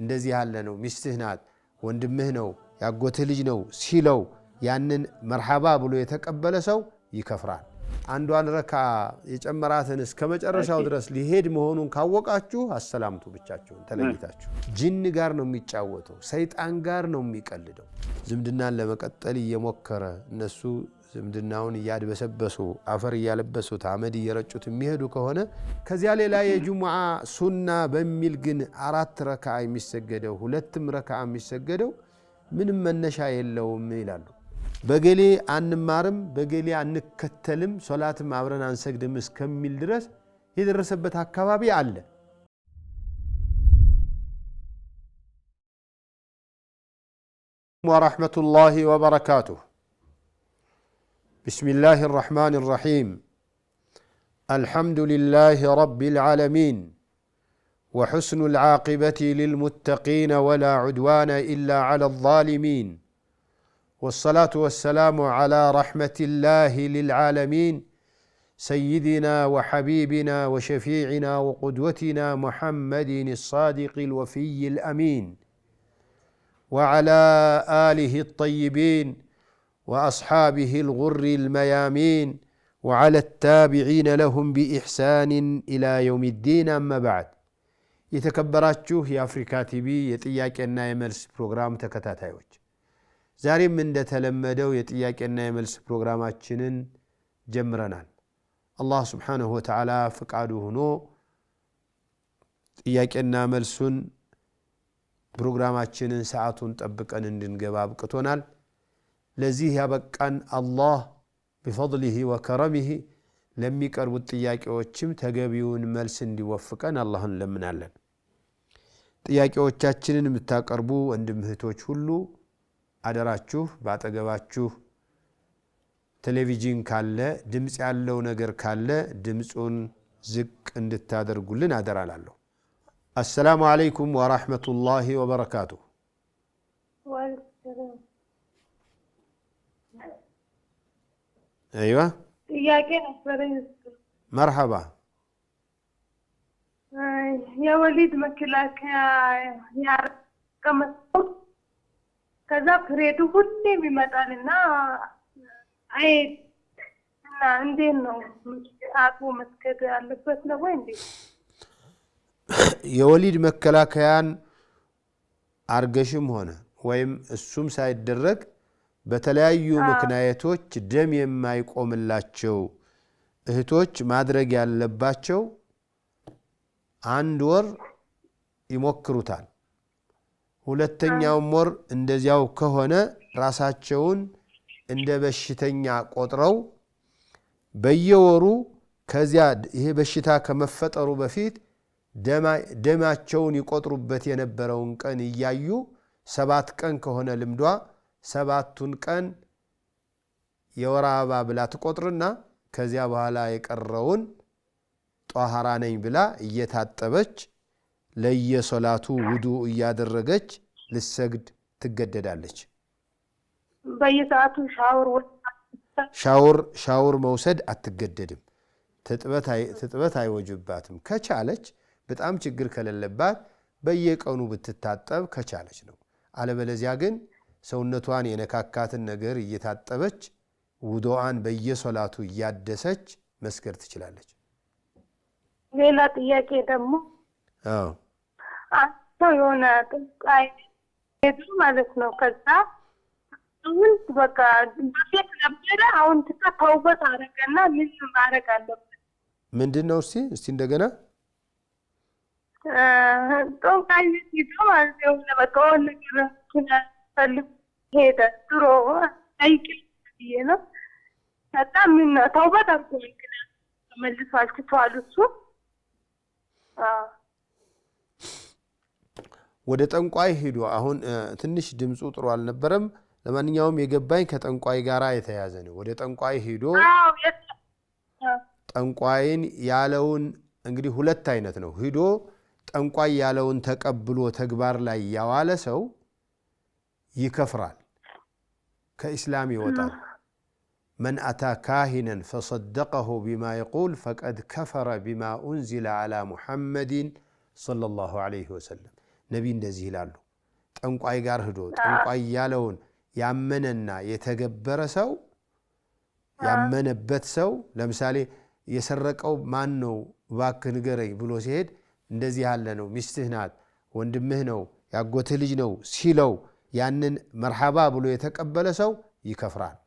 እንደዚህ ያለ ነው ሚስትህ ናት ወንድምህ ነው ያጎትህ ልጅ ነው ሲለው ያንን መርሐባ ብሎ የተቀበለ ሰው ይከፍራል አንዷን ረካ የጨመራትን እስከ መጨረሻው ድረስ ሊሄድ መሆኑን ካወቃችሁ አሰላምቱ ብቻችሁን ተለይታችሁ ጂን ጋር ነው የሚጫወተው ሰይጣን ጋር ነው የሚቀልደው ዝምድናን ለመቀጠል እየሞከረ እነሱ ዝምድናውን ያድበሰበሱ አፈር ያለበሱት አመድ እየረጩት የሚሄዱ ከሆነ ከዚያ ሌላ የጁሙዓ ሱና በሚል ግን 4 ረካ የሚሰገደው 2 ረካ የሚሰገደው ምንም መነሻ የለውም ይላሉ በገሌ አንማርም በገሌ አንከተልም ሶላትም አብረን አንሰግድም እስከሚል ድረስ የደረሰበት አካባቢ አለ ወራህመቱላሂ ወበረካቱሁ بسم الله الرحمن الرحيم الحمد لله رب العالمين وحسن العاقبة للمتقين ولا عدوان إلا على الظالمين والصلاة والسلام على رحمة الله للعالمين سيدنا وحبيبنا وشفيعنا وقدوتنا محمد الصادق الوفي الأمين وعلى آله الطيبين وأصحابه الغر الميامين وعلى التابعين لهم بإحسان إلى يوم الدين أما بعد يتكبراتشوه يا أفريكا تيبي يتياكينا يملس بروغرام تكتاتايوش زاري من ده تلمدو يتياكينا يملس بروغراماتشنن جمرنان الله سبحانه وتعالى فقعدو هنو يتياكينا ملسون بروغراماتشنن ساعتون تبقى نندنقباب كتونال لذيه يبقان الله بفضله وكرمه لم يقربوا التياكيوچم ተገቢውን መልስ እንዲወፍቀን አላህን ለምናለን ጥያቄዎቻችንን የምታቀርቡ ወንድምህቶች ሁሉ አደራችሁ ባጠገባችሁ ቴሌቪዥን ካለ ድምጽ ያለው ነገር ካለ ድምጹን ዝቅ እንድታደርጉልን አደራላለሁ السلام عليكم ورحمة الله وبركاته ايوه مرحبا يا وليد مكلاك يا كما كذا فريدو كله بيمطالنا اي عندنا اكو مسكت ያለበት ነው ወይ እንዴ የወሊድ መከላከያን አርገሽም ሆነ ወይም እሱም ሳይደረግ በተለያዩ ምክንያቶች ደም የማይቆምላቸው እህቶች ማድረግ ያለባቸው 1 ወር ይሞክሩታል ሁለተኛው ወር እንደዚያው ከሆነ ራሳቸውን እንደ በሽተኛ ቆጥረው በየወሩ ከዚያ ይሄ በሽታ ከመፈጠሩ በፊት ደማቸውን ይቆጥሩበት የነበረውን ቀን እያዩ 7 ቀን ከሆነ ልምዷ 7ቱን ቀን የወር አበባ ብላ ትቆጥርና ከዚያ በኋላ የቀረውን ጧሃራ ነኝ ብላ እየታጠበች ለየሶላቱ ውዱእ እያደረገች ልሰግድ ትገደዳለች በየሰዓቱ ሻወር መውሰድ አትገደድም ትጥበት አይወጅባትም ከቻለች በጣም ችግር ከሌለባት በየቀኑ ብትታጠብ ከቻለች ነው አለበለዚያ ግን ሰውነቷን የነካካትን ነገር እየታጠበች ውዱአን በየሶላቱ ያደሰች መስገድ ትችላለች ሌላ ጥያቄ ደግሞ አው የሆነ ጥቃይ ማለት ነው ከዛ አሁን በቃ በፊት ነበር አሁን ተውበት አረጋና ምን ማድረግ አለበት ምንድነው እስቲ እንደገና ጥቃይ ይተዋል ነው ነገር ፈልግ ሄደ ድሮ አይክል ነው በጣም ምን ተውበት አርጎኝ መልሷል ትቷልሱ ወደ ጠንቋይ ሄዶ አሁን ትንሽ ድምጹ ጥሩ አልነበረም ለማንኛውም የገባኝ ከጠንቋይ ጋራ የተያዘ ነው ወደ ጠንቋይ ሄዶ ጠንቋይን ያለውን እንግዲህ 2 አይነት ነው ሄዶ ጠንቋይ ያለውን ተቀብሎ ተግባር ላይ ያዋለ ሰው ይከፍራል كإسلام يوطن من أتى كاهنا فصدقه بما يقول فقد كفر بما أنزل على محمد صلى الله عليه وسلم ነብይ እንደዚህ ይላሉ ጠንቋይ ጋር ሄዶ ጠንቋይ ያለውን ያመነና የተገበረ ሰው ያመነበት ሰው ለምሳሌ የሰረቀው ማን ነው እባክህ ንገረኝ ብሎ ሲሄድ እንደዚህ ያለ ነው ሚስትህ ናት ወንድምህ ነው ያጎትህ ልጅ ነው ሲለው ያንን መርሐባ ብሎ የተቀበለ ሰው ይከፍራል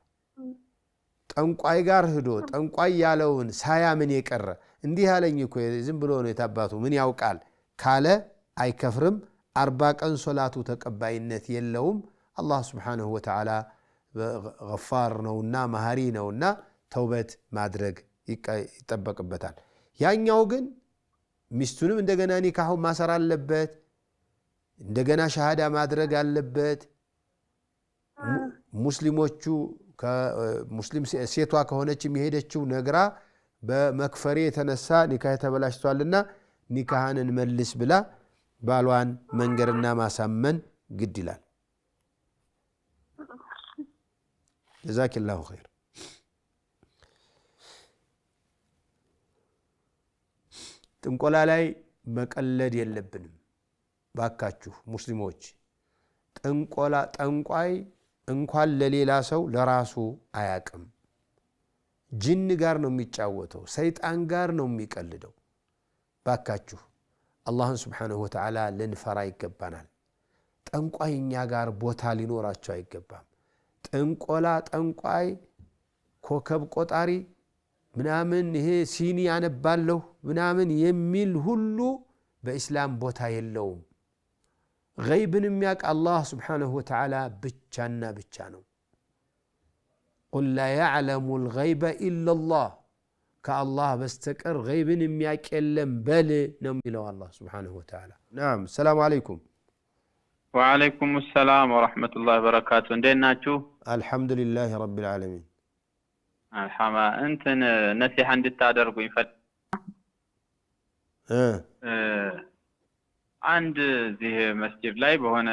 ጠንቋይ ጋር ሄዶ ጠንቋይ ያለውን ሳያምን የቀረ እንዲህ ያለኝ እኮ ዝም ብሎ ነው የታባቱ ምን ያውቃል ካለ አይከፍርም 40 ቀን ሶላቱ ተቀባይነት የለውም አላህ Subhanahu Wa Ta'ala ገፋር ነውና መሐሪ ነውና ተውበት ማድረግ ይጠበቅበታል ያኛው ግን ሚስቱንም እንደገና ኒካሁ ማሰር አለበት እንደገና ሸሃዳ ማድረግ አለበት ሙስሊሞቹ ከሙስሊም ሴቷ ከሆነች የሚሄደችው ነግራ በመክፈሬ የተነሳ ኒካህ ተበላሽቷልና ኒካህን መልስ ብላ ባሏን መንገርና ማሳመን ግድ ይላል ጀዛከላሁ ኸይር ጥንቆላ ላይ መቀለድ የለብንም ባካችሁ ሙስሊሞች ጥንቆላ ጠንቋይ እንኳን ለሌላ ሰው ለራሱ አያቅም ጂን ጋር ነው የሚጫወተው ሰይጣን ጋር ነው የሚቀልደው ባካችሁ አላህን Subhanahu Wa Ta'ala ልንፈራ ይገባናል ጠንቋይኛ ጋር ቦታ ሊኖራቸው አይገባም ጥንቆላ ጠንቋይ ኮከብ ቆጣሪ ምናምን ይሄ ሲኒ ያነባለሁ ምናምን የሚል ሁሉ በእስላም ቦታ የለውም غيبን የሚያውቅ አላህ Subhanahu Wa Ta'ala ብቻና ብቻ ነው قل لا يعلم الغيب إلا الله كالله بستقر غيبن የሚያውቅ የለም በል ነው የሚለው አላህ Subhanahu Wa Ta'ala نعم السلام عليكم وعليكم السلام ورحمة الله وبركاته እንደምን ናችሁ الحمد لله رب العالمين الحمد انت نصيحة እንድታደርጉኝ አንድ እዚህ መስጂድ ላይ በሆነ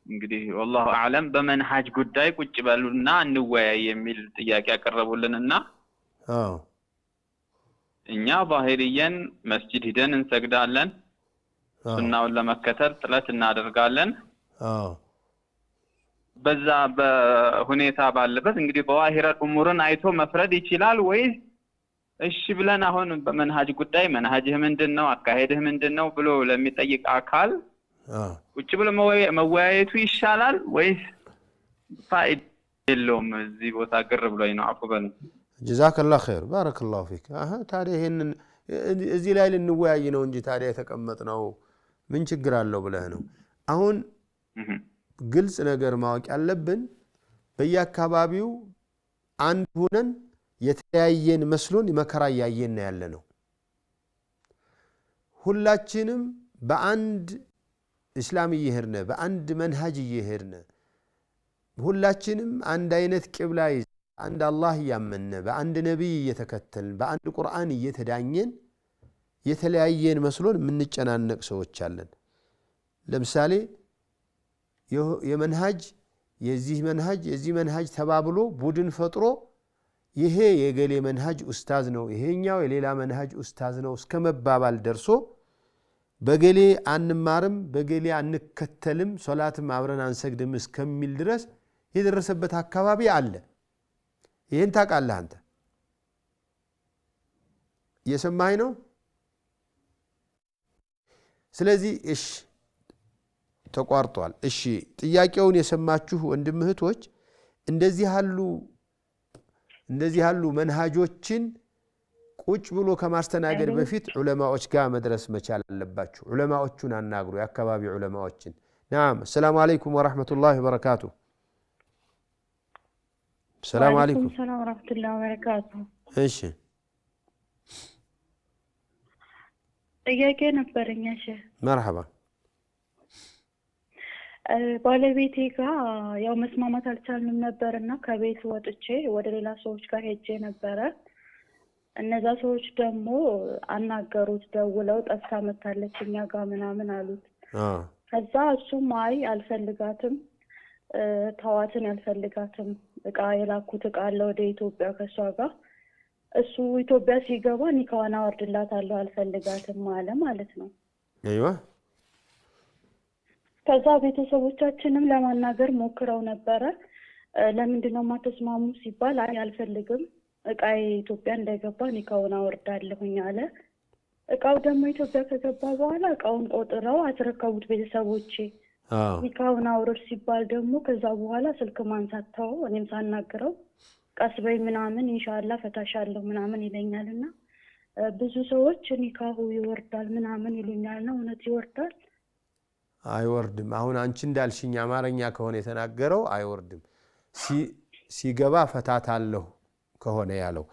እንግዲህ والله اعلم በመንሃጅ ጉዳይ ቁጭ በሉና እንወያይ የሚል ጥያቄ ያቀርቡልንና እኛ ዛሂሪየን መስጂድ ሄደን እንሰግዳለን ሱናውን ለመከተል ጥረት እናደርጋለን በዛ በሁኔታ ባለበት እንግዲህ በዋሂረ ኡሙርን አይቶ መፍረድ ይችላል ወይ እሺ ብለን አሁን በመንሃጅ ጉዳይ መንሃጅህ ምንድነው አካሄድህ ምንድነው ብሎ ለሚጠይቅ አካል ቁጭ ብሎ መወያየቱ ይሻላል ወይስ ፋይዳ የለውም እዚህ ቦታ ግር ብሎኝ ነው አፉ በሉ ጀዛከላሁ ኸይር ባረከላሁ ፊክ ታዲያ ይሄንን እዚህ ላይ ልንወያይ ነው እንጂ ታዲያ የተቀመጥነው ምን ችግር አለው ብለህ ነው አሁን ግልጽ ነገር ማወቅ ያለብን በየአካባቢው አንድ ሆነን የተያየን መስሎን መከራ ያየን ያለ ነው ሁላችንም በአንድ እስላም ይሄርነ በአንድ መንሃጅ ይሄርነ ሁላችንም አንድ አይነት ቂብላ አንድ አላህ ያመነ በአንድ ነብይ እየተከተልን በአንድ ቁርአን እየተዳኘን የተለያየን መስሎን ምንጨናነቅ ሰዎች አለን ለምሳሌ የመንሃጅ የዚህ መንሃጅ ተባብሎ ቡድን ፈጥሮ ይሄ የገሌ መንሃጅ ኡስታዝ ነው ይሄኛው የሌላ መንሃጅ ኡስታዝ ነው እስከመባባል ደርሶ በገሌ አንማርም በገሌ አንከተልም ሶላትም አብረን አንሰግድም እስከሚል ድረስ የደረሰበት አካባቢ አለ ይሄን ታውቃለህ አንተ የሰማኸኝ ነው ስለዚህ እሺ ተቋርጧል እሺ ጥያቄውን የሰማችሁ ወንድም እህቶች እንደዚህ ያሉ መንሃጆችን ቁጭ ብሎ ከማስተናገድ በፊት ዑለማዎች ጋር መድረስ መቻል አለባችሁ ዑለማዎቹን አናግሩ የአካባቢ ዑለማዎችን نعم السلام عليكم ورحمة الله وبركاته السلام عليكم السلام ورحمة الله وبركاته ايش ጥያቄ ነበረኝ እሺ مرحبا ባለቤቴ ጋር ያው መስማማት አልቻልንም ነበርና ከቤት ወጥቼ ወደ ሌላ ሰዎች ጋር ሄጄ ነበር እነዛ ሰዎች ደግሞ አናገሩት ደውለው ጠፍታ መታለች እኛ ጋር ምናምን አሉት ከዛ እሱም አይ አልፈልጋትም ተዋትን ያልፈልጋትም እቃ የላኩት እቃ አለ ወደ ኢትዮጵያ ከሷ ጋር እሱ ኢትዮጵያ ሲገባ ኒካዋን አወርድላታለሁ አልፈልጋትም አለ ማለት ነው አይዋ ከዛ ቤተሰቦቻችንም ለማናገር ሞክረው ነበረ። ለምንድነው ማተስማሙ ሲባል አይ አልፈልግም እቃዬ ኢትዮጵያ እንዳይገባ ኒካውን አወርዳለሁኝ አለ። እቃው ደግሞ ኢትዮጵያ ከገባ በኋላ እቃውን ቆጥረው አስረከቡት ቤተሰቦቼ። ኒካውን አውርድ ሲባል ደግሞ ከዛ በኋላ ስልክ ማንሳት ተው። እኔም ሳናግረው ቀስ በይ ምናምን ኢንሻአላህ ፈታሻለሁ ምናምን ይለኛልና ብዙ ሰዎች ኒካሁ ይወርዳል ምናምን ይሉኛልና እውነት ይወርዳል? አይወርድም። አሁን አንቺ እንዳልሽኝ አማርኛ ከሆነ የተናገረው አይወርድም። ሲገባ ፈታታለሁ ከሆነ ያለው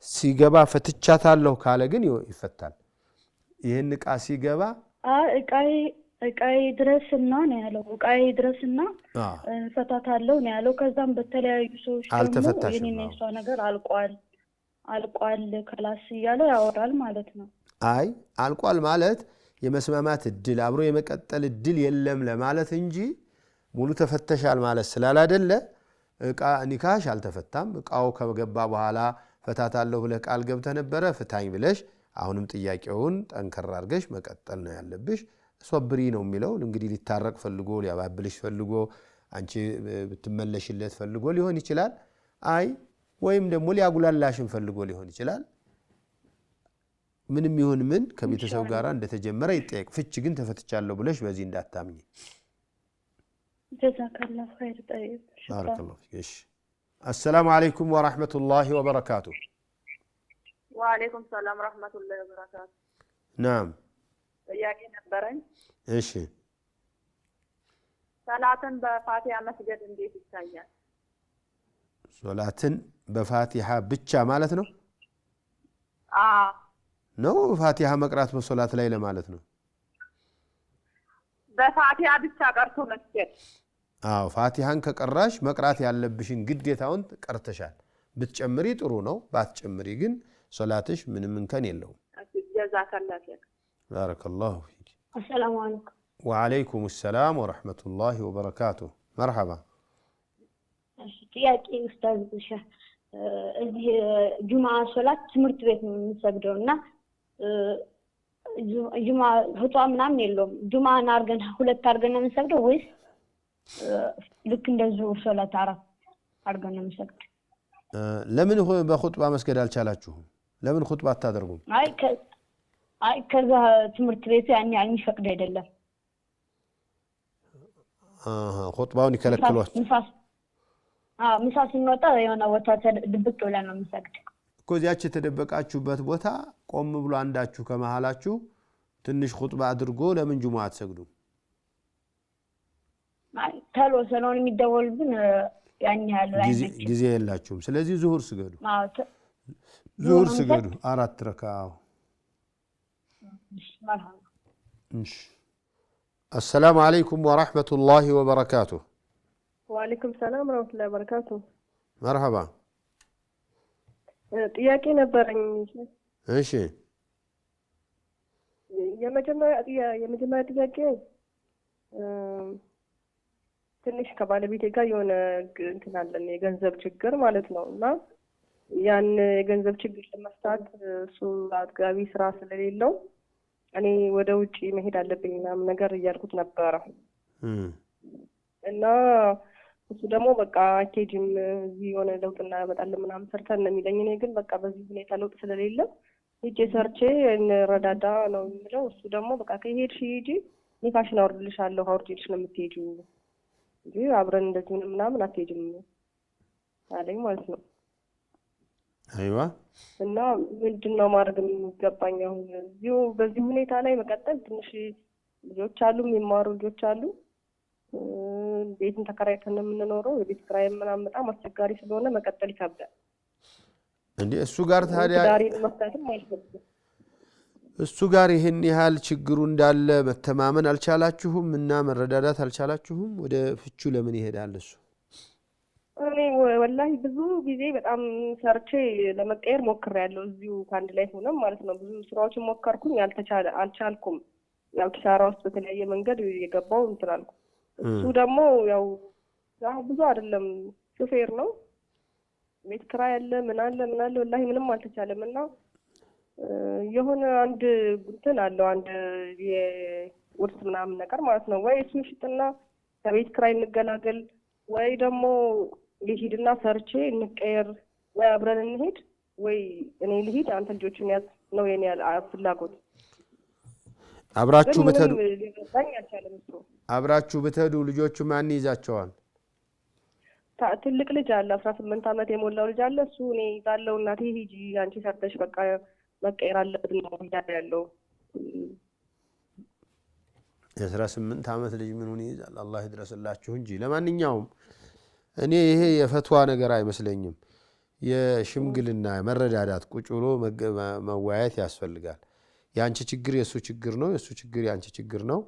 ሲገባ ፈትቻታለሁ ካለ ግን ይፈታል። ይሄን እቃ ሲገባ እቃዬ ድረስና ነው ያለው። እቃዬ ድረስና ፈታታለሁ ነው ያለው። ከዛም በተለያዩ ሰዎች ደግሞ የኔና የሷ ነገር አልቋል ከላስ እያለ ያወራል ማለት ነው። አይ አልቋል ማለት የመስማማት እድል አብሮ የመቀጠል እድል የለም ለማለት እንጂ ሙሉ ተፈተሻል ማለት ስላላደለ እቃ ኒካሽ አልተፈታም። እቃው ከገባ በኋላ ፈታታለሁ ብለህ ቃል ገብተህ ነበረ ፍታኝ ብለሽ አሁንም ጥያቄውን ጠንከር አድርገሽ መቀጠል ነው ያለብሽ። ሶብሪ ነው የሚለው እንግዲህ ሊታረቅ ፈልጎ ሊያባብልሽ ፈልጎ አንቺ ብትመለሽለት ፈልጎ ሊሆን ይችላል። አይ ወይም ደግሞ ሊያጉላላሽን ፈልጎ ሊሆን ይችላል። ምንም ይሁን ምን ከቤተሰብ ጋር እንደተጀመረ ይጠየቅ። ፍች ግን ተፈትቻለሁ ብለሽ በዚህ እንዳታምኚ። ጀዛከላሁ ኸይር። ጠይብ ባረከላሁ ፊክ። السلام عليكم ورحمة الله وبركاته. وعليكم السلام ورحمة الله وبركاته. نعم. ጥያቄ ነበረኝ። እሺ ሰላትን በፋቲሃ መስገድ እንዴት ይታያል? ሶላትን በፋቲሃ ብቻ ማለት ነው? ነው ፋቲሃ መቅራት በሶላት ላይ ለማለት ነው? በፋቲሃ ብቻ ቀርቶ መስገድ። ፋቲሃን ከቀራሽ መቅራት ያለብሽን ግዴታውን ቀርተሻል። ብትጨምሪ ጥሩ ነው፣ ባትጨምሪ ግን ሶላትሽ ምንም እንከን የለውም። ጀዛከላሁ ኸይር። ባረከላሁ ፊክ። السلام عليكم. وعليكم السلام ورحمة الله وبركاته. مرحبا. ጥያቄ ኡስታዝ ብሻ እዚህ ጁማዓ ሶላት ትምህርት ቤት ነው የምንሰግደውና ጁማዓ ሁጧ ምናምን የለውም። ጁማዓን አርገን ሁለት አርገን ነው የምንሰግደው ወይስ ልክ እንደዚሁ ሶላት አራት አርገን ነው የምንሰግደው? ለምን በኹጥባ መስገድ አልቻላችሁም? ለምን ኹጥባ አታደርጉም? አይ ከዛ ትምህርት ቤቱ ያን የሚፈቅድ አይደለም። ኹጥባውን ይከለክሏል። ምሳ ስንወጣ የሆነ ቦታ ድብቅ ብለን ነው የምንሰግደው እኮ። እዚያች የተደበቃችሁበት ቦታ ቆም ብሎ አንዳችሁ ከመሃላችሁ ትንሽ ኹጥባ አድርጎ ለምን ጁሙዓ አትሰግዱም? ተሎ ስለሆነ የሚደወልብን ያን ያህል ጊዜ የላችሁም። ስለዚህ ዙሁር ስገዱ። ዙሁር ስገዱ 4 ረካዓ። السلام عليكم ورحمة الله وبركاته. وعليكم السلام ورحمة الله وبركاته. مرحبا. ጥያቄ ነበረኝ። እሺ የመጀመሪያ ጥያቄ ትንሽ ከባለቤቴ ጋር የሆነ እንትን አለን የገንዘብ ችግር ማለት ነው እና ያን የገንዘብ ችግር ለመፍታት እሱ አጥጋቢ ስራ ስለሌለው እኔ ወደ ውጪ መሄድ አለብኝ ምናምን ነገር እያልኩት ነበረ እና እሱ ደግሞ በቃ አትሄጂም እዚህ የሆነ ለውጥ እናመጣለን ምናምን ሰርተን ነው የሚለኝ። እኔ ግን በቃ በዚህ ሁኔታ ለውጥ ስለሌለ ሂጄ ሰርቼ እንረዳዳ ነው የሚለው። እሱ ደግሞ በቃ ከሄድሽ ሂጂ ኒካሽን አውርድልሻለሁ አውርጄልሽ ነው የምትሄጂው እንጂ አብረን እንደዚህ ምናምን አትሄጂም አለኝ ማለት ነው። አይዋ እና ምንድነው ማድረግ የሚገባኝ አሁን እዚሁ በዚህ ሁኔታ ላይ መቀጠል? ትንሽ ልጆች አሉ የሚማሩ ልጆች አሉ። ቤትን ተከራይተን የምንኖረው የቤት ኪራይ ምናምን በጣም አስቸጋሪ ስለሆነ መቀጠል ይከብዳል። እንዴ እሱ ጋር ታዲያ ዳሪን መፍታትም አይፈልግም። እሱ ጋር ይሄን ያህል ችግሩ እንዳለ መተማመን አልቻላችሁም እና መረዳዳት አልቻላችሁም? ወደ ፍቹ ለምን ይሄዳል እሱ? እኔ ወላሂ ብዙ ጊዜ በጣም ሰርቼ ለመቀየር ሞክሬያለሁ። እዚሁ ከአንድ ላይ ሆነም ማለት ነው ብዙ ስራዎችን ሞከርኩኝ፣ አልቻልኩም። ያው ኪሳራ ውስጥ በተለያየ መንገድ የገባው እንትን አልኩ። እሱ ደግሞ ያው ብዙ አይደለም ሹፌር ነው፣ ቤት ኪራይ አለ ምን አለ ወላሂ ምንም አልተቻለም። እና የሆነ አንድ እንትን አለው አንድ ውርስ ምናምን ነገር ማለት ነው። ወይ እሱን ሽጥና ከቤት ኪራይ እንገላገል፣ ወይ ደግሞ ልሂድና ሰርቼ እንቀየር፣ ወይ አብረን እንሄድ፣ ወይ እኔ ልሂድ አንተ ልጆቹን ያዝ ነው የኔ ፍላጎት። አብራችሁ ብትሄዱ ልጆቹ ማን ይዛቸዋል? ትልቅ ልጅ አለ 18 ዓመት የሞላው ልጅ አለ። እሱ እኔ ይዛለው እናቴ ሂጂ አንቺ ሰርተሽ በቃ መቀየር አለበት ነው ያለው። የ18 ዓመት ልጅ ምኑን ይይዛል? አላህ ይድረስላችሁ እንጂ። ለማንኛውም እኔ ይሄ የፈትዋ ነገር አይመስለኝም። የሽምግልና መረዳዳት ቁጭ ብሎ መወያየት ያስፈልጋል። የአንቺ ችግር የእሱ ችግር ነው፣ የእሱ ችግር የአንቺ ችግር ነው።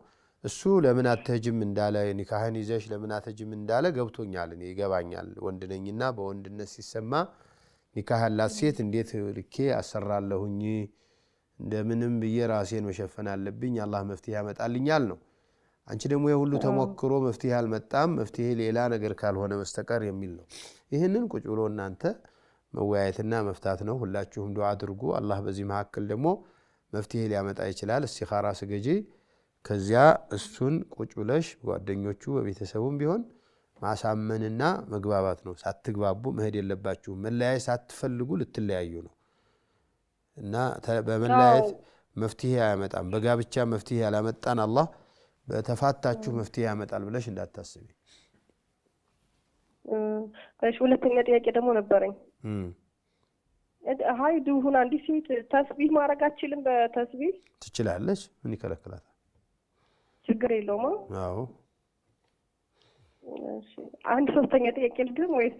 እሱ ለምን አትሄጂም እንዳለ ኒካህን ይዘሽ ለምን አትሄጂም እንዳለ ገብቶኛል፣ እኔ ይገባኛል። ወንድ ነኝና በወንድነት ሲሰማ ኒካህ ያላት ሴት እንዴት ልኬ አሰራለሁኝ፣ እንደምንም ብዬ ራሴን መሸፈን አለብኝ፣ አላህ መፍትሄ ያመጣልኛል ነው። አንቺ ደግሞ የሁሉ ተሞክሮ መፍትሄ አልመጣም፣ መፍትሄ ሌላ ነገር ካልሆነ በስተቀር የሚል ነው። ይህንን ቁጭ ብሎ እናንተ መወያየትና መፍታት ነው። ሁላችሁም ዱዓ አድርጉ። አላህ በዚህ መካከል ደግሞ መፍትሄ ሊያመጣ ይችላል። እስቲኻራ ስገጂ። ከዚያ እሱን ቁጭ ብለሽ ጓደኞቹ በቤተሰቡም ቢሆን ማሳመንና መግባባት ነው። ሳትግባቡ መሄድ የለባችሁም። መለያየት ሳትፈልጉ ልትለያዩ ነው እና በመለያየት መፍትሄ አያመጣም። በጋብቻ መፍትሄ ያላመጣን አላህ በተፋታችሁ መፍትሄ ያመጣል ብለሽ እንዳታስቢ። እሺ፣ ሁለተኛ ጥያቄ ደግሞ ነበረኝ። ሀይድ ሁን አንዲት ሴት ተስቢህ ማድረግ አትችልም? በተስቢህ ትችላለች። ምን ይከለክላታል? ችግር የለውም። አዎ። እሺ፣ አንድ ሶስተኛ ጥያቄ ልድገም ወይስ?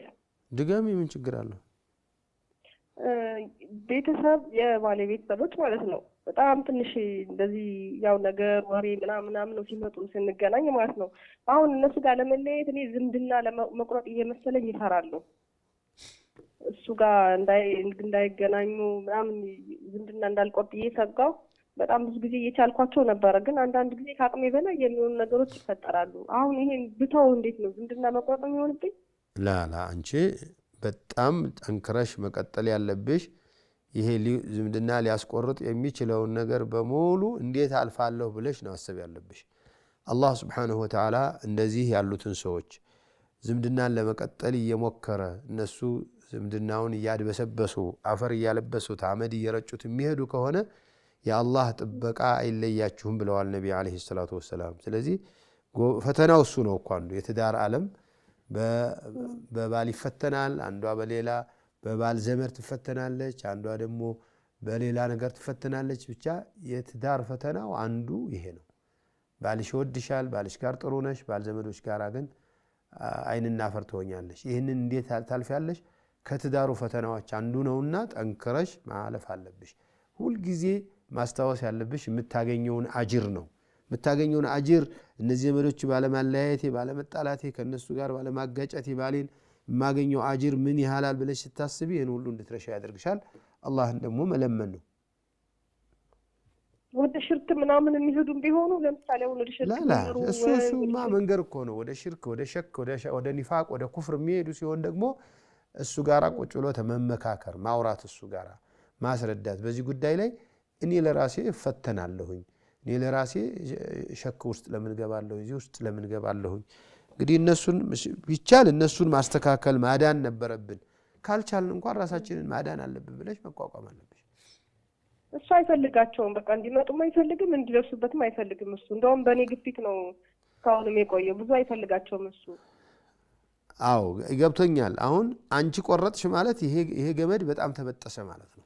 ድገሚ፣ ምን ችግር አለው? ቤተሰብ የባሌ ቤተሰቦች ማለት ነው በጣም ትንሽ እንደዚህ ያው ነገር ወሬ ምናምን ነው ሲመጡ ስንገናኝ ማለት ነው። አሁን እነሱ ጋር ለመለየት እኔ ዝምድና ለመቁረጥ እየመሰለኝ ይፈራሉ። እሱ ጋር እንዳይገናኙ ምናምን ዝምድና እንዳልቆርጥ እየሰጋው በጣም ብዙ ጊዜ እየቻልኳቸው ነበረ። ግን አንዳንድ ጊዜ ከአቅሜ በላይ የሚሆኑ ነገሮች ይፈጠራሉ። አሁን ይሄን ብተው እንዴት ነው ዝምድና መቁረጥ የሚሆንብኝ? ላላ አንቺ በጣም ጠንክረሽ መቀጠል ያለብሽ ይሄ ዝምድና ሊያስቆርጥ የሚችለውን ነገር በሙሉ እንዴት አልፋለሁ ብለሽ ነው አሰብ ያለብሽ። አላህ ሱብሓነሁ ወተዓላ እንደዚህ ያሉትን ሰዎች ዝምድናን ለመቀጠል እየሞከረ እነሱ ዝምድናውን እያድበሰበሱ አፈር እያለበሱት አመድ እየረጩት የሚሄዱ ከሆነ የአላህ ጥበቃ አይለያችሁም ብለዋል ነቢ ዓለይሂ ሰላቱ ወሰላም። ስለዚህ ፈተናው እሱ ነው እኮ አንዱ የትዳር ዓለም በባል ይፈተናል። አንዷ በሌላ በባል ዘመድ ትፈተናለች፣ አንዷ ደግሞ በሌላ ነገር ትፈተናለች። ብቻ የትዳር ፈተናው አንዱ ይሄ ነው። ባልሽ ይወድሻል፣ ባልሽ ጋር ጥሩ ነሽ፣ ባል ዘመዶች ጋር ግን አይንና አፈር ትሆኛለሽ። ይህንን እንዴት ታልፊያለሽ? ከትዳሩ ፈተናዎች አንዱ ነውና ጠንክረሽ ማለፍ አለብሽ። ሁልጊዜ ማስታወስ ያለብሽ የምታገኘውን አጅር ነው። የምታገኘውን አጅር እነዚህ ዘመዶች ባለማለያየቴ፣ ባለመጣላቴ፣ ከነሱ ጋር ባለማጋጨቴ ባሌን የማገኘው አጅር ምን ያህላል ብለሽ ስታስቢ ይህን ሁሉ እንድትረሻ ያደርግሻል። አላህን ደግሞ መለመን ነው። ወደ ሽርክ ምናምን የሚሄዱም ቢሆኑ ለምሳሌ ወደ ሽርክ እሱማ መንገር እኮ ነው። ወደ ሽርክ፣ ወደ ሸክ፣ ወደ ኒፋቅ፣ ወደ ኩፍር የሚሄዱ ሲሆን ደግሞ እሱ ጋር ቁጭ ብሎ ተመመካከር፣ ማውራት፣ እሱ ጋር ማስረዳት። በዚህ ጉዳይ ላይ እኔ ለራሴ እፈተናለሁኝ፣ እኔ ለራሴ ሸክ ውስጥ ለምን ገባለሁ፣ እዚህ ውስጥ ለምን ገባለሁኝ። እንግዲህ እነሱን ቢቻል እነሱን ማስተካከል ማዳን ነበረብን። ካልቻልን እንኳን ራሳችንን ማዳን አለብን ብለሽ መቋቋም አለብሽ። እሱ አይፈልጋቸውም። በቃ እንዲመጡም አይፈልግም፣ እንዲደርሱበትም አይፈልግም። እሱ እንደውም በእኔ ግፊት ነው እስካሁንም የቆየው። ብዙ አይፈልጋቸውም እሱ። አዎ ገብቶኛል። አሁን አንቺ ቆረጥሽ ማለት ይሄ ገመድ በጣም ተበጠሰ ማለት ነው።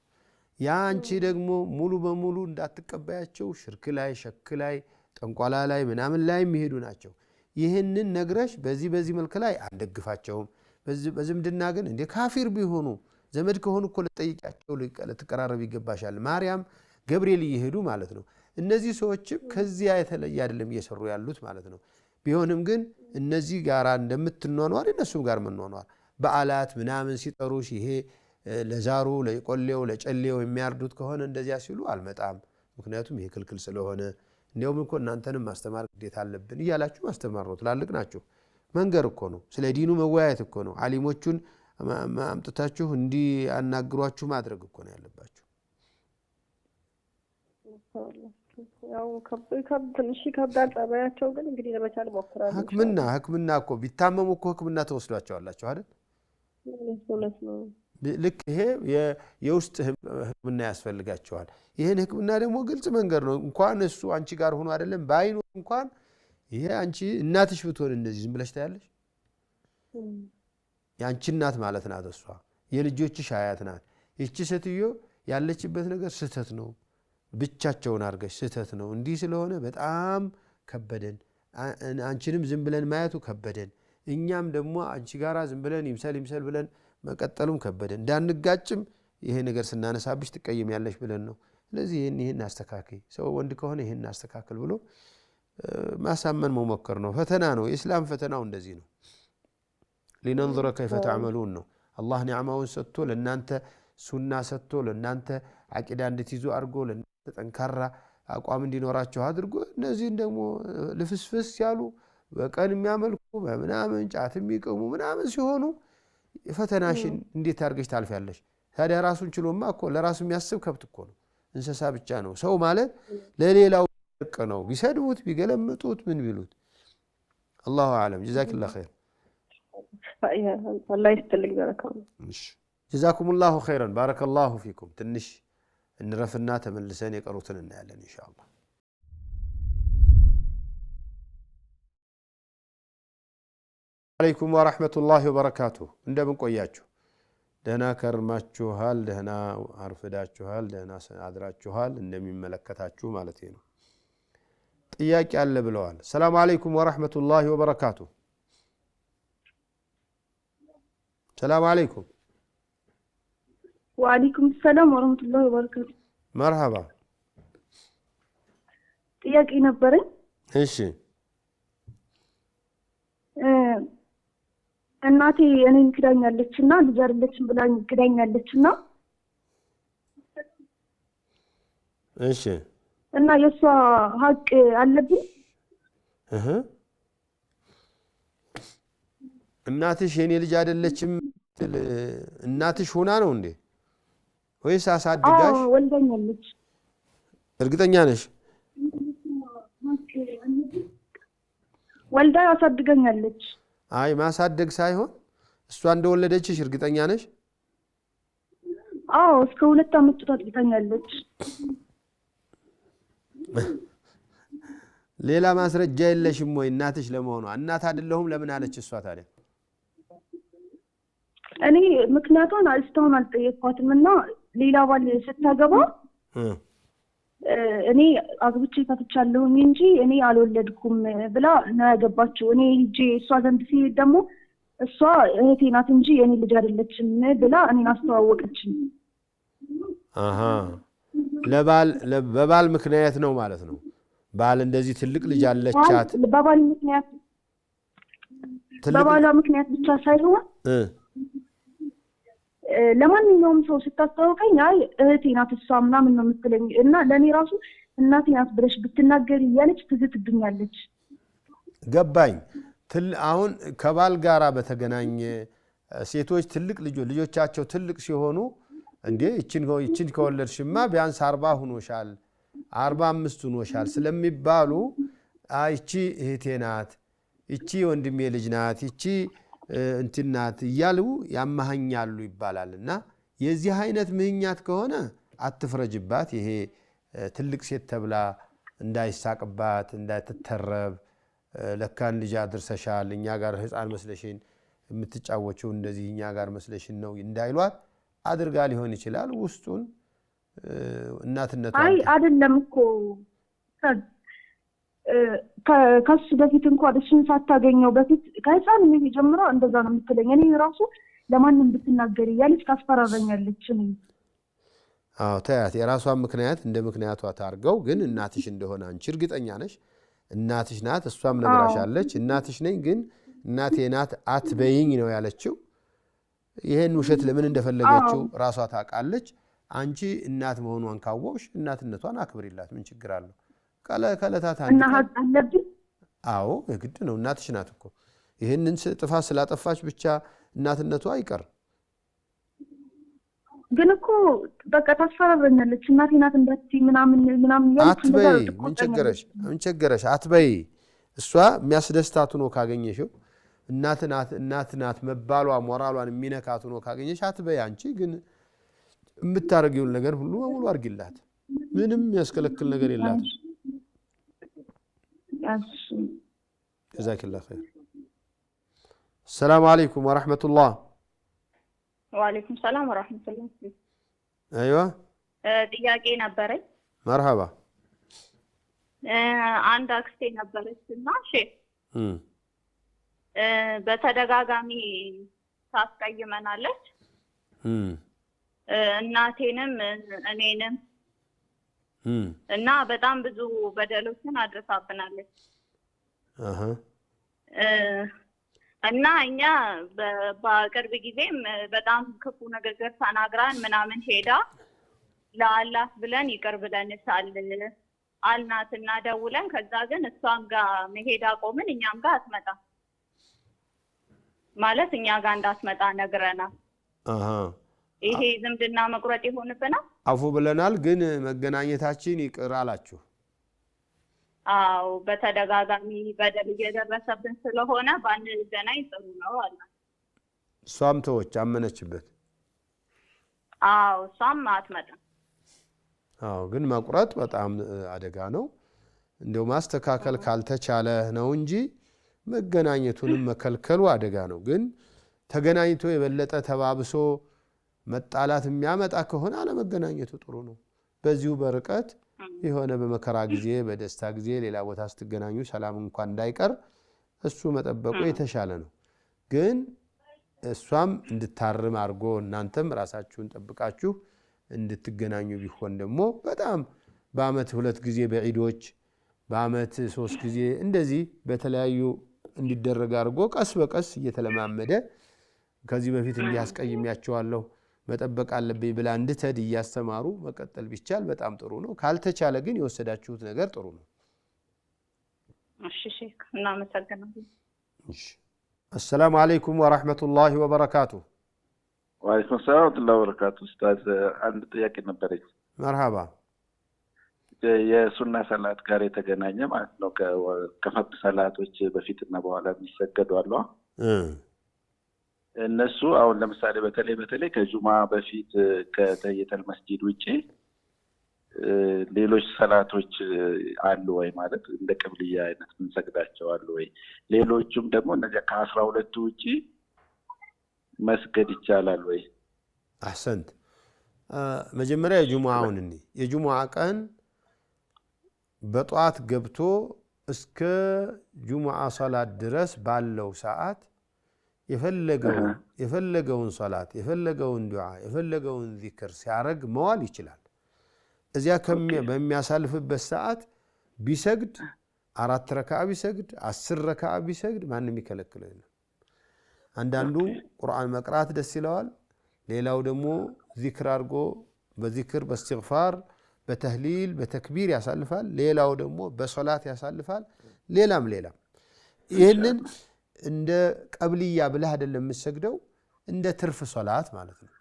ያ አንቺ ደግሞ ሙሉ በሙሉ እንዳትቀበያቸው ሽርክ ላይ፣ ሸክ ላይ፣ ጠንቋላ ላይ ምናምን ላይ የሚሄዱ ናቸው። ይህንን ነግረሽ በዚህ መልክ ላይ አንደግፋቸውም። በዝምድና ግን እንደ ካፊር ቢሆኑ ዘመድ ከሆኑ እኮ ልትጠይቂያቸው ልትቀራረብ ይገባሻል። ማርያም ገብርኤል እየሄዱ ማለት ነው። እነዚህ ሰዎችም ከዚያ የተለየ አይደለም እየሰሩ ያሉት ማለት ነው። ቢሆንም ግን እነዚህ ጋር እንደምትኗኗር እነሱም ጋር መኗኗር። በዓላት ምናምን ሲጠሩሽ ይሄ ለዛሩ ለቆሌው ለጨሌው የሚያርዱት ከሆነ እንደዚያ ሲሉ አልመጣም፣ ምክንያቱም ይሄ ክልክል ስለሆነ እንዲያውም እኮ እናንተንም ማስተማር ግዴታ አለብን እያላችሁ ማስተማር ነው። ትላልቅ ናቸው። መንገር እኮ ነው። ስለ ዲኑ መወያየት እኮ ነው። ዓሊሞቹን አምጥታችሁ እንዲያናግሯችሁ ማድረግ እኮ ነው ያለባችሁ። ያው ትንሽ ይከብዳል ጸባያቸው፣ ግን እንግዲህ ለመቻል እሞክራለሁ። ህክምና እኮ ቢታመሙ እኮ ህክምና ተወስዷቸዋላችሁ አይደል? እውነት ነው። ልክ ይሄ የውስጥ ህክምና ያስፈልጋቸዋል። ይሄን ህክምና ደግሞ ግልጽ መንገድ ነው። እንኳን እሱ አንቺ ጋር ሆኖ አይደለም ባይኖር እንኳን ይሄ አንቺ እናትሽ ብትሆን እንደዚህ ዝም ብለሽ ታያለሽ? ያንቺ እናት ማለት ናት እሷ፣ የልጆችሽ አያት ናት። ይቺ ሴትዮ ያለችበት ነገር ስህተት ነው፣ ብቻቸውን አድርገሽ ስህተት ነው። እንዲህ ስለሆነ በጣም ከበደን፣ አንቺንም ዝም ብለን ማየቱ ከበደን፣ እኛም ደግሞ አንቺ ጋራ ዝም ብለን ይምሰል ብለን መቀጠሉም ከበደን፣ እንዳንጋጭም ይሄ ነገር ስናነሳብሽ ትቀየሚያለሽ ብለን ነው። ስለዚህ ይሄን አስተካክል፣ ሰው ወንድ ከሆነ ይሄን አስተካክል ብሎ ማሳመን መሞከር ነው። ፈተና ነው። የእስላም ፈተናው እንደዚህ ነው። ሊነንظረ ከይፈ ተዕመሉን ነው። አላህ ኒዕማውን ሰጥቶ ለእናንተ ሱና ሰጥቶ ለእናንተ ዓቂዳ እንድትይዙ አድርጎ ለእናንተ ጠንካራ አቋም እንዲኖራቸው አድርጎ እነዚህን ደግሞ ልፍስፍስ ያሉ በቀን የሚያመልኩ በምናምን ጫት የሚቅሙ ምናምን ሲሆኑ ፈተናሽን እንዴት አድርገሽ ታልፊያለሽ? ታዲያ ራሱን ችሎማ እኮ ለራሱ የሚያስብ ከብት እኮ ነው፣ እንስሳ ብቻ ነው። ሰው ማለት ለሌላው እርቅ ነው። ቢሰድቡት ቢገለምጡት ምን ቢሉት። አላሁ አዕለም። ጀዛኪላህ ኸይር። አላህ ይስጥልኝ። በረካው ጀዛኩሙላሁ ኸይረን። ባረከላሁ ፊኩም። ትንሽ እንረፍና ተመልሰን የቀሩትን እናያለን ኢንሻአላህ። አለይኩም ወራህመቱላሂ ወበረካቱሁ። እንደምን ቆያችሁ? ደህና ከርማችኋል? ደህና አርፍዳችኋል? ደህና አድራችኋል? እንደሚመለከታችሁ ማለት ነው። ጥያቄ አለ ብለዋል። ሰላም አለይኩም ወራህመቱላሂ ወበረካቱሁ። ሰላም አለይኩም። ወአለይኩም ሰላም ወራህመቱላሂ ወበረካቱሁ። መርሐባ። ጥያቄ ነበረኝ። እሺ። እናቴ እኔን ክዳኛለችና ልጅ አይደለችም ብላኝ ክዳኛለችና እሺ። እና የሷ ሀቅ አለብኝ? እናትሽ የኔ ልጅ አይደለችም እናትሽ ሆና ነው እንዴ ወይስ አሳድጋሽ? ወልዳኛለች። እርግጠኛ ነሽ? ወልዳ አሳድገኛለች። አይ ማሳደግ ሳይሆን እሷ እንደወለደችሽ እርግጠኛ ነሽ? አዎ እስከ 2 ዓመት ታጥብታኛለች። ሌላ ማስረጃ የለሽም ወይ እናትሽ ለመሆኗ? እናት አይደለሁም ለምን አለች እሷ ታዲያ? እኔ ምክንያቱም እስካሁን አልጠየቅኳትም እና ሌላ ባል ስታገባ እኔ አግብቼ ፈትቻለሁኝ እንጂ እኔ አልወለድኩም ብላ ነው ያገባችው። እኔ ሂጄ እሷ ዘንድ ሲሄድ ደግሞ እሷ እህቴ ናት እንጂ የኔ ልጅ አይደለችም ብላ እኔን አስተዋወቀችኝ። በባል ምክንያት ነው ማለት ነው። ባል እንደዚህ ትልቅ ልጅ አለቻት በባል ምክንያት በባሏ ምክንያት ብቻ ሳይሆን ለማንኛውም ሰው ስታስተዋውቀኝ አይ እህቴ ናት እሷ ምናምን ነው የምትለኝ እና ለእኔ ራሱ እናቴ ናት ብለሽ ብትናገሪ እያለች ትዝትብኛለች። ገባኝ። አሁን ከባል ጋራ በተገናኘ ሴቶች ትልቅ ልጆቻቸው ትልቅ ሲሆኑ እንዴ ይችን ከወለድሽማ ቢያንስ 40 ሆኖሻል 45 ሆኖሻል ስለሚባሉ ይቺ እህቴ ናት፣ ይቺ ወንድሜ ልጅ ናት፣ ይቺ እንትናት እያሉ ያመሃኛሉ ይባላል። እና የዚህ አይነት ምህኛት ከሆነ አትፍረጅባት። ይሄ ትልቅ ሴት ተብላ እንዳይሳቅባት እንዳትተረብ፣ ለካን ልጅ አድርሰሻል እኛ ጋር ህፃን መስለሽን የምትጫወችው እንደዚህ እኛ ጋር መስለሽን ነው እንዳይሏት አድርጋ ሊሆን ይችላል። ውስጡን እናትነቷ አይ አይደለም እኮ ከሱ በፊት እንኳን እሱን ሳታገኘው በፊት ከህፃንነት ጀምሮ እንደዛ ነው የምትለኝ። እኔ ራሱ ለማንም ብትናገሪ እያለች ታስፈራራኛለች። አዎ ታያት። የራሷን ምክንያት እንደ ምክንያቷ ታርገው፣ ግን እናትሽ እንደሆነ አንቺ እርግጠኛ ነሽ። እናትሽ ናት፣ እሷም ነግራሻለች። እናትሽ ነኝ ግን እናቴ ናት አትበይኝ ነው ያለችው። ይሄን ውሸት ለምን እንደፈለገችው ራሷ ታውቃለች። አንቺ እናት መሆኗን ካወቅሽ እናትነቷን አክብሪላት። ምን ችግር አለው? ከለታት አንድ አለብኝ። አዎ የግድ ነው። እናትሽ ናት እኮ። ይሄንን ጥፋት ስላጠፋች ብቻ እናትነቷ አይቀር። ግን እኮ በቃ ታስፈራረኛለች። እናቴ ናት እንዳትዪ ምናምን አትበይ። ምን ቸገረሽ? አትበይ። እሷ የሚያስደስታት ሆኖ ካገኘሽው እናት ናት መባሏ ሞራሏን የሚነካት ሆኖ ካገኘሽ አትበይ። አንቺ ግን የምታደርጊውን ነገር ሁሉ በሙሉ አድርጊላት። ምንም የሚያስከለክል ነገር የላትም። ጀዛኪላህ ኸይር። ሰላም አለይኩም ወራህመቱላህ። ወአለይኩም ሰላም ወራህመቱላህ። አይዋ ጥያቄ ነበረኝ። መርሐባ። አንድ አክስቴ ነበረች እና ሼህ በተደጋጋሚ ታስቀይመናለች። እናቴንም እኔንም እና በጣም ብዙ በደሎችን አድርሳብናለች። እና እኛ በቅርብ ጊዜም በጣም ክፉ ንግግር ተናግራን ምናምን ሄዳ ለአላህ ብለን ይቅር ብለንሻል አልናት እና ደውለን ከዛ ግን እሷም ጋር መሄድ አቆምን። እኛም ጋር አትመጣም ማለት እኛ ጋር እንዳትመጣ ነግረናል። ይሄ ዝምድና መቁረጥ ይሆንብናል። አፉ ብለናል ግን መገናኘታችን ይቅር አላችሁ። አዎ በተደጋጋሚ በደል እየደረሰብን ስለሆነ ባንገናኝ ጥሩ ነው አለ። እሷም ተወች፣ አመነችበት። አዎ እሷም አትመጣም። አዎ ግን መቁረጥ በጣም አደጋ ነው። እንደው ማስተካከል ካልተቻለ ነው እንጂ መገናኘቱንም መከልከሉ አደጋ ነው። ግን ተገናኝቶ የበለጠ ተባብሶ መጣላት የሚያመጣ ከሆነ አለመገናኘቱ ጥሩ ነው። በዚሁ በርቀት የሆነ በመከራ ጊዜ በደስታ ጊዜ ሌላ ቦታ ስትገናኙ ሰላም እንኳን እንዳይቀር እሱ መጠበቁ የተሻለ ነው። ግን እሷም እንድታርም አድርጎ እናንተም ራሳችሁን ጠብቃችሁ እንድትገናኙ ቢሆን ደግሞ በጣም በአመት 2 ጊዜ በዒዶች በአመት 3 ጊዜ እንደዚህ በተለያዩ እንዲደረግ አድርጎ ቀስ በቀስ እየተለማመደ ከዚህ በፊት እንዲያስቀይሚያቸዋለሁ መጠበቅ አለብኝ ብላ እንድትሄድ እያስተማሩ መቀጠል ቢቻል በጣም ጥሩ ነው። ካልተቻለ ግን የወሰዳችሁት ነገር ጥሩ ነው። እሺ ሼክ እናመሰግናለን። እሺ السلام عليكم ورحمة الله وبركاته. وعليكم السلام ورحمة الله وبركاته. أستاذ عند ጥያቄ ነበረኝ። مرحبا. የሱና ሰላት ጋር የተገናኘ ማለት ነው። ከፈርድ ሰላቶች በፊትና በኋላ የሚሰገዱ አሉ። እነሱ አሁን ለምሳሌ በተለይ ከጁማ በፊት ከተየተል መስጂድ ውጪ ሌሎች ሰላቶች አሉ ወይ ማለት እንደ ቅብልያ አይነት እንሰግዳቸው አሉ ወይ? ሌሎችም ደግሞ እነዚያ ከ12 ውጪ መስገድ ይቻላል ወይ? አህሰንት። መጀመሪያ የጁሙአውን የጁሙአ ቀን በጧት ገብቶ እስከ ጁሙአ ሶላት ድረስ ባለው ሰዓት የፈለገውን ሶላት የፈለገውን ዱዓ የፈለገውን ዚክር ሲያረግ መዋል ይችላል። እዚያ በሚያሳልፍበት ሰዓት ቢሰግድ 4 ረካዓ ቢሰግድ 10 ረካዓ ቢሰግድ ማንም ይከለክለው የለም። አንዳንዱ ቁርአን መቅራት ደስ ይለዋል፣ ሌላው ደግሞ ዚክር አድርጎ በዚክር በእስትግፋር በተህሊል በተክቢር ያሳልፋል፣ ሌላው ደግሞ በሶላት ያሳልፋል። ሌላም ይህንን እንደ ቀብልያ ብለህ አይደለም የምትሰግደው፣ እንደ ትርፍ ሶላት ማለት ነው።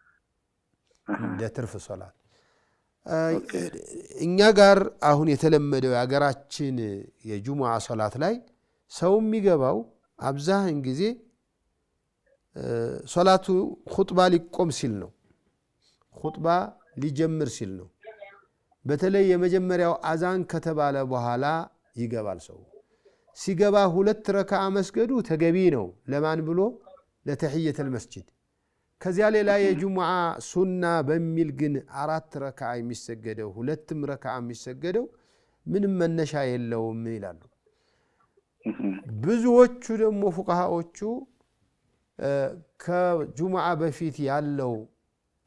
እንደ ትርፍ ሶላት እኛ ጋር አሁን የተለመደው የሀገራችን የጁሙዓ ሶላት ላይ ሰው የሚገባው አብዛኛውን ጊዜ ሶላቱ ኹጥባ ሊቆም ሲል ነው፣ ኹጥባ ሊጀምር ሲል ነው። በተለይ የመጀመሪያው አዛን ከተባለ በኋላ ይገባል ሰው። ሲገባ 2 ረካዓ መስገዱ ተገቢ ነው። ለማን ብሎ? ለተህየተል መስጂድ። ከዚያ ሌላ የጁሙዓ ሱና በሚል ግን 4 ረካዓ የሚሰገደው 2 ረካዓ የሚሰገደው ምንም መነሻ የለውም ይላሉ። ብዙዎቹ ደግሞ ፉቃሃዎቹ ከጁሙዓ በፊት ያለው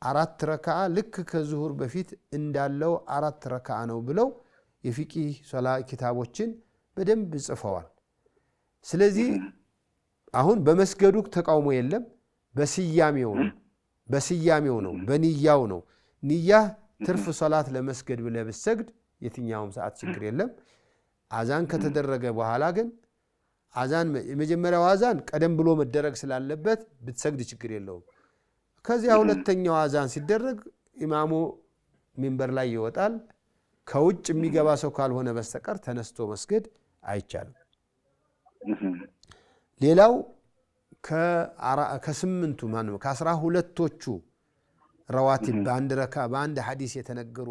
4 ረካዓ ልክ ከዙሁር በፊት እንዳለው 4 ረካዓ ነው ብለው የፊቂህ ሶላት ኪታቦችን በደንብ ጽፈዋል። ስለዚህ አሁን በመስገዱ ተቃውሞ የለም፣ በስያሜው ነው በንያው ነው። ንያ ትርፍ ሶላት ለመስገድ ብለህ ብትሰግድ የትኛውም ሰዓት ችግር የለም። አዛን ከተደረገ በኋላ ግን የመጀመሪያው አዛን ቀደም ብሎ መደረግ ስላለበት ብትሰግድ ችግር የለውም። ከዚያ ሁለተኛው አዛን ሲደረግ ኢማሙ ሚንበር ላይ ይወጣል። ከውጭ የሚገባ ሰው ካልሆነ በስተቀር ተነስቶ መስገድ አይቻልም። ሌላው ከስምንቱ ማነው ከ12ቶቹ ረዋቲብ በአንድ ረካ በአንድ ሐዲስ የተነገሩ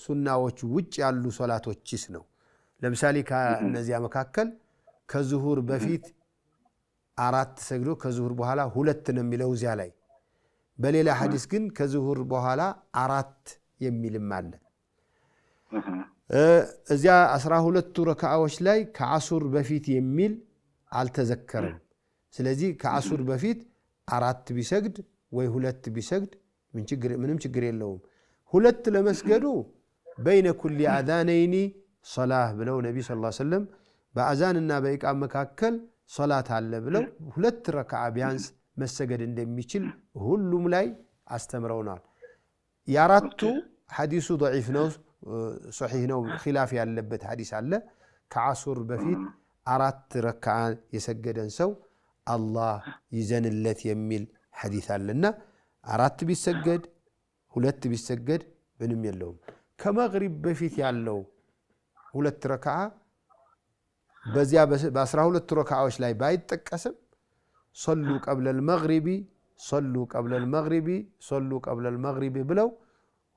ሱናዎች ውጭ ያሉ ሶላቶችስ ነው። ለምሳሌ ከነዚያ መካከል ከዙሁር በፊት 4 ሰግዶ ከዙሁር በኋላ 2 ነው የሚለው እዚያ ላይ። በሌላ ሐዲስ ግን ከዙሁር በኋላ 4 የሚልም አለ። እዚያ 12ቱ ረካዓዎች ላይ ከዓሱር በፊት የሚል አልተዘከረም። ስለዚህ ከዓሱር በፊት 4 ቢሰግድ ወይ 2 ቢሰግድ ምንም ችግር የለውም። 2 ለመስገዱ በይነ ኩሊ አዛነይኒ ሶላህ ብለው ነቢ ሰለላሁ ዐለይሂ ወሰለም በአዛንና በኢቃም መካከል ሶላት አለ ብለው 2 ረካዓ ቢያንስ መሰገድ እንደሚችል ሁሉም ላይ አስተምረውናል። የአራቱ ሐዲሱ ضعيف ነው ሶሒህ ነው ኺላፍ ያለበት ሐዲስ አለ። ከዓሱር በፊት 4 ረካዓ የሰገደን ሰው አላህ ይዘንለት የሚል ሐዲስ አለና 4 ቢሰገድ 2 ቢሰገድ ምንም የለውም። ከመግሪብ በፊት ያለው 2 ረካዓ በዚያ በ12 ረካዓዎች ላይ ባይጠቀስም ሶሉ ቀብለል መግሪቢ ሶሉ ቀብለል መግሪቢ ሶሉ ቀብለል መግሪቢ ብለው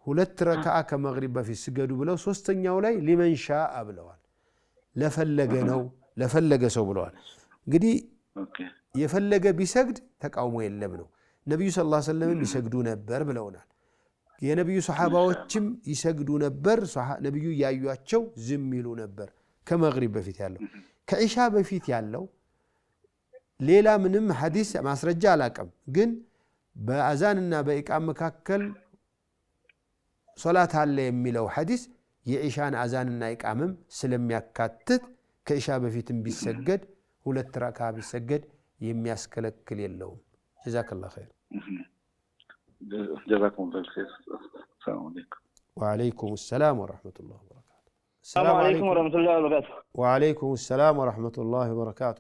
2 ረካዓ ከመግሪብ በፊት ስገዱ ብለው ሶስተኛው ላይ ሊመን ሻአ ብለዋል። ለፈለገ ነው ለፈለገ ሰው ብለዋል። እንግዲህ የፈለገ ቢሰግድ ተቃውሞ የለም ነው። ነብዩ ሰለላሁ ዐለይሂ ወሰለም ይሰግዱ ነበር ብለውናል። የነብዩ ሱሐባዎችም ይሰግዱ ነበር። ነብዩ ያዩአቸው ዝም ይሉ ነበር። ከመግሪብ በፊት ያለው ከኢሻ በፊት ያለው ሌላ ምንም ሐዲስ ማስረጃ አላቀም። ግን በአዛንና በኢቃም መካከል ሶላት አለ የሚለው ሐዲስ የኢሻን አዛንና ኢቃምም ስለሚያካትት ከኢሻ በፊትም ቢሰገድ 2 ረካዓ ቢሰገድ የሚያስከለክል የለውም። ጀዛከላሁ ኸይር። ጀዛኩሙላሁ ኸይር። ሰላም አለይኩም። ወአለይኩም ሰላም ወራህመቱላሂ ወበረካቱ። ሰላም አለይኩም ወራህመቱላሂ ወበረካቱ። ወአለይኩም ሰላም ወራህመቱላሂ ወበረካቱ።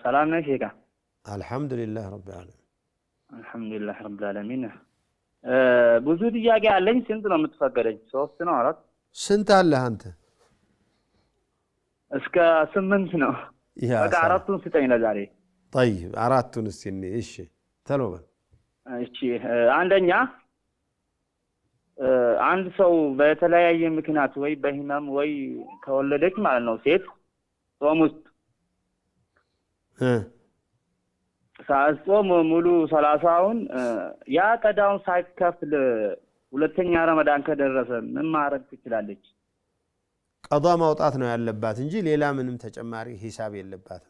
ሰላም ነህ ሼካ? አልሐምዱሊላህ ረቢል ዓለሚን። አልሐምዱሊላህ ረቢል ዓለሚን። ብዙ ጥያቄ አለኝ። ስንት ነው የምትፈቀደኝ? 3 ነው 4? ስንት አለህ አንተ? እስከ 8 ነው። በቃ 4ቱን ስጠኝ ለዛሬ። طيب 4ቱን እስቲ እሺ ተሎ በል። እሺ አንደኛ አንድ ሰው በተለያየ ምክንያት ወይ በህመም ወይ ከወለደች ማለት ነው ሴት ጾም ውስጥ ሳጾም ሙሉ 30ውን ያ ቀዳውን ሳይከፍል ሁለተኛ ረመዳን ከደረሰ ምን ማድረግ ትችላለች? ቀዷ ማውጣት ነው ያለባት እንጂ ሌላ ምንም ተጨማሪ ሂሳብ የለባትም።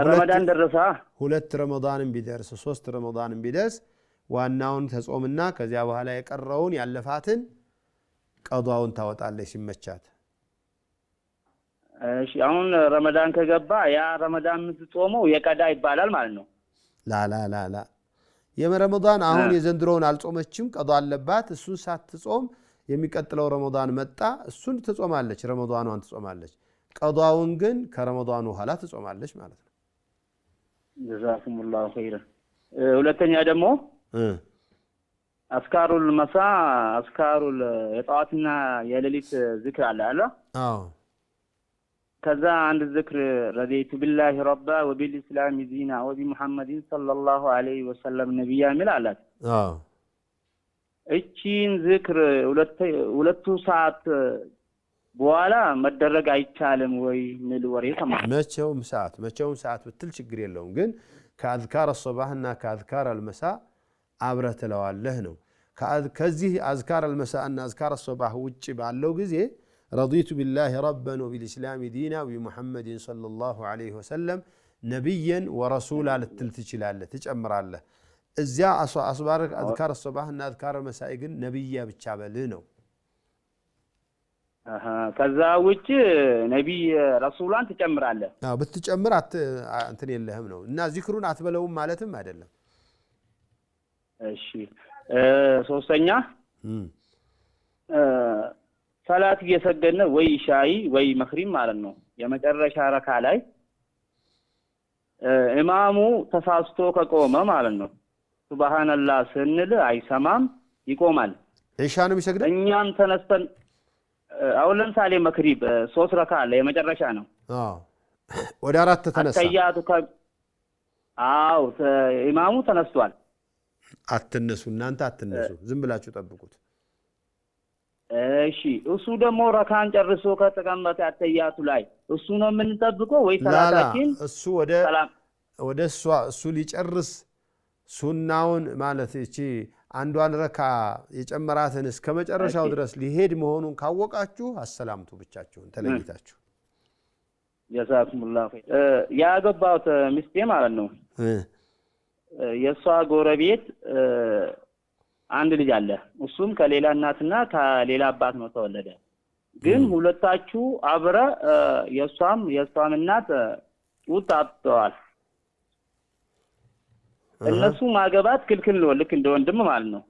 ረመዳን ደረሰ 2 ረመዳንን ቢደርስ 3 ረመዳንን ቢደርስ ዋናውን ተጾምና ከዚያ በኋላ የቀረውን ያለፋትን ቀዷውን ታወጣለች ሲመቻት። እሺ አሁን ረመዳን ከገባ ያ ረመዳን ምትጾመው የቀዳ ይባላል ማለት ነው? ላ የረመዳን አሁን የዘንድሮውን አልጾመችም፣ ቀዷ አለባት። እሱን ሳትጾም የሚቀጥለው ረመዳን መጣ፣ እሱን ትጾማለች፣ ረመዳኗን ትጾማለች። ቀዷውን ግን ከረመዳኑ ኋላ ትጾማለች ማለት ነው። ጀዛኩሙላሁ ኸይረን። ሁለተኛ ደግሞ አስካሩል መሳ አስካሩል የጠዋትና የሌሊት ዝክር አለ አይደል? አዎ። ከዛ አንድ ዝክር ረዲቱ ቢላሂ ረባ ወቢልኢስላሚ ዲና ወቢሙሐመድን ሰለላሁ ዐለይሂ ወሰለም ነብያ ሚል አላት። አዎ። እቺን ዝክር 2 ሰዓት በኋላ መደረግ አይቻልም ወይ ሚል ወሬ ሰማሁ። መቼውም ሰዓት ብትል ችግር የለውም። ግን ከአዝካር الصباحና ከአዝካር المساء አብረህ ትለዋለህ ነው። ከዚህ አዝካር المساء እና አዝካር الصباح ውጪ ባለው ጊዜ رضيت بالله ربا وبالإسلام دينا وبمحمد صلى الله عليه وسلم نبيا ورسولا ልትል ትችላለህ፣ ትጨምራለህ። እዚያ አስባረክ አዝካር الصباح እና አዝካር المساء ግን ነብያ ብቻ በልህ ነው። ከዛ ውጪ ነብይ ረሱላን ትጨምራለህ። አዎ ብትጨምር እንትን የለህም ነው እና ዚክሩን አትበለውም ማለትም አይደለም። እሺ ሶስተኛ ሰላት እየሰገድን ወይ ሻይ ወይ መክሪም ማለት ነው የመጨረሻ ረካ ላይ ኢማሙ ተሳስቶ ከቆመ ማለት ነው ሱብሃንአላህ ስንል አይሰማም ይቆማል ዒሻ ነው የሚሰግደው እኛም ተነስተን አሁን ለምሳሌ መክሪብ 3 ረካ አለ የመጨረሻ ነው ወደ 4 ተነሳ አተያቱ አው ኢማሙ ተነስቷል አትነሱ እናንተ አትነሱ ዝም ብላችሁ ጠብቁት እሺ እሱ ደግሞ ረካን ጨርሶ ከተቀመጠ አተያቱ ላይ እሱ ነው የምንጠብቀው ወይ ሰላታችን እሱ ወደ እሱ ሊጨርስ ሱናውን ማለት እቺ አንዷን ረካ የጨመራትን እስከ መጨረሻው ድረስ ሊሄድ መሆኑን ካወቃችሁ አሰላምቱ ብቻችሁን ተለይታችሁ ጀዛኩሙላህ ያገባውት ሚስቴ ማለት ነው የሷ ጎረቤት አንድ ልጅ አለ እሱም ከሌላ እናትና ከሌላ አባት ነው ተወለደ ግን ሁለታችሁ አብረ የሷም እናት ውጣጣዋል እነሱ ማገባት ክልክል ነው ልክ እንደ ወንድም ማለት ነው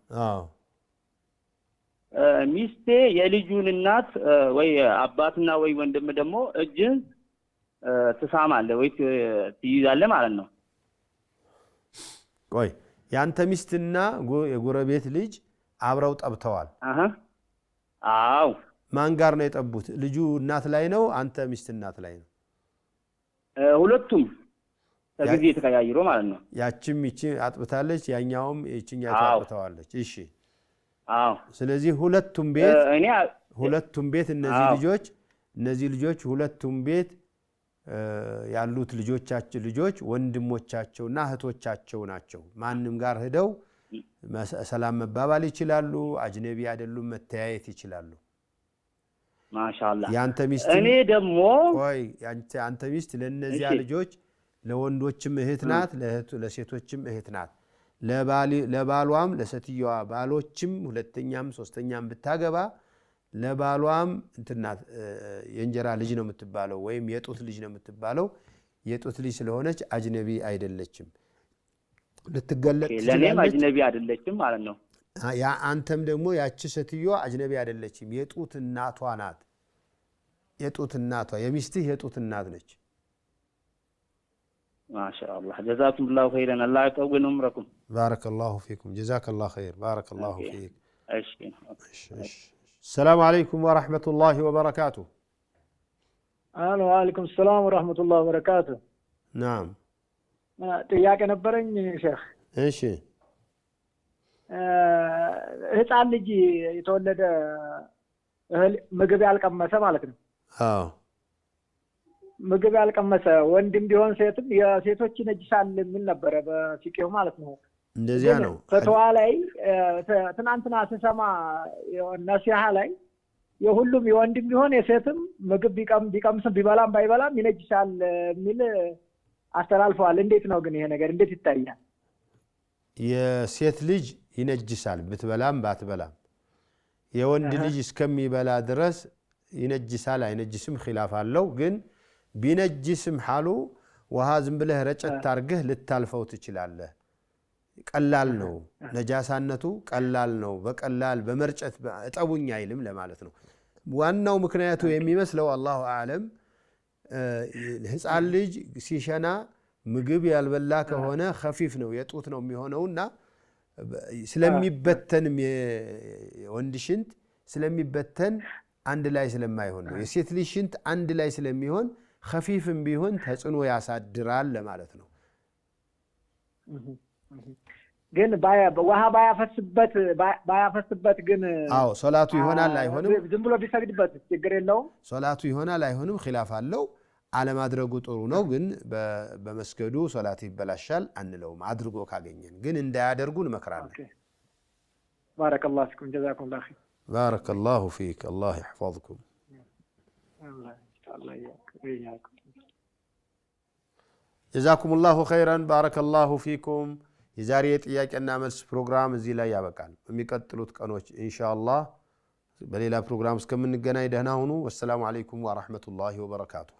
ሚስቴ የልጁን እናት ወይ አባትና ወይ ወንድም ደግሞ እጅን ተሳማለ ወይ ትይዛለ ማለት ነው ቆይ ያንተ ሚስትና የጎረቤት ልጅ አብረው ጠብተዋል አው ማን ጋር ነው የጠቡት ልጁ እናት ላይ ነው አንተ ሚስት እናት ላይ ነው ሁለቱም ተግዚ ተቀያይሮ ማለት ነው ያቺም ይቺ አጥብታለች ያኛውም ይቺኛ አጥብታዋለች እሺ አው ስለዚህ ሁለቱም ቤት እነዚህ ልጆች ሁለቱም ቤት ያሉት ልጆች ወንድሞቻቸውና እህቶቻቸው ናቸው ማንንም ጋር ሄደው ሰላም መባባል ይችላሉ አጅነቢ አይደሉም መተያየት ይችላሉ ማሻአላህ ያንተ ሚስት እኔ ደግሞ ወይ ያንተ ሚስት ለነዚያ ልጆች ለወንዶችም እህት ናት ለሴቶችም እህት ናት ለባሏም ለሰትየዋ ባሎችም ሁለተኛም ሶስተኛም ብታገባ ለባሏም እንትናት የእንጀራ ልጅ ነው የምትባለው ወይም የጡት ልጅ ነው የምትባለው የጡት ልጅ ስለሆነች አጅነቢ አይደለችም ልትገለጥ ለኔም አጅነቢ አይደለችም ማለት ነው ያ አንተም ደግሞ ያቺ ሰትየዋ አጅነቢ አይደለችም የጡት እናቷ ናት የጡት እናቷ የሚስትህ የጡት እናት ነች ማሻአላህ ጀዛኩሙላሁ ኸይረን አላህ ይቀውን ዑምረኩም ባረከላሁ ፊኩም ጀዛከላሁ ኸይር ባረከላሁ ፊክ እሺ السلام عليكم ورحمة الله وبركاته وعليكم السلام ورحمة الله وبركاته نعم ጥያቄ ነበረኝ ሼህ እሺ ህፃን ልጅ የተወለደ ምግብ ያልቀመሰ ማለት ነው አዎ ምግብ ያልቀመሰ ወንድም ቢሆን ሴትም የሴቶች ነጅሳል ምን ነበር በፊቅሁ ማለት ነው እንደዚያ ነው ፈትዋ ላይ ትናንትና ተሰማ ነሲሃ ላይ የሁሉም የወንድም ቢሆን የሴትም ምግብ ቢቀምስ ቢበላም ባይበላም ይነጅሳል ሚል አስተላልፈዋል እንዴት ነው ግን ይሄ ነገር እንዴት ይታያል የሴት ልጅ ይነጅሳል ብትበላም ባትበላም የወንድ ልጅ እስከሚበላ ድረስ ይነጅሳል አይነጅስም ኺላፍ አለው ግን ቢነጅስም ሐሉ ውሃ ዝም ብለህ ረጨት አርገህ ልታልፈው ትችላለህ ቀላል ነው ነጃሳነቱ ቀላል ነው በቀላል በመርጨት እጠቡኝ አይልም ለማለት ነው ዋናው ምክንያቱ የሚመስለው አላሁ አለም ህፃን ልጅ ሲሸና ምግብ ያልበላ ከሆነ خفيف ነው የጡት ነው የሚሆነውና ስለሚበተን የወንድ ሽንት ስለሚበተን አንድ ላይ ስለማይሆን ነው የሴት ልጅ ሽንት አንድ ላይ ስለሚሆን خفيفም ቢሆን ተጽኖ ያሳድራል ለማለት ነው ግን ውሃ ባያፈስበት ግን አዎ ሶላቱ ይሆናል አይሆንም ዝም ብሎ ቢሰግድበት ችግር የለውም ሶላቱ ይሆናል አይሆንም ኺላፍ አለው አለማድረጉ ጥሩ ነው ግን በመስገዱ ሶላት ይበላሻል አንለውም አድርጎ ካገኘን ግን እንዳያደርጉን መከራለን ባረከላሁ ፊኩም ጀዛኩሙላሁ ኸይር ባረከላሁ ፊክ አላህ ይحفظكم الله يحفظك جزاكم الله خيرا بارك الله فيكم የዛሬ ጥያቄና መልስ ፕሮግራም እዚህ ላይ ያበቃል በሚቀጥሉት ቀኖች ኢንሻአላህ በሌላ ፕሮግራም እስከምንገናኝ ደህና ሁኑ ወሰላሙ አለይኩም ወራህመቱላሂ ወበረካቱሁ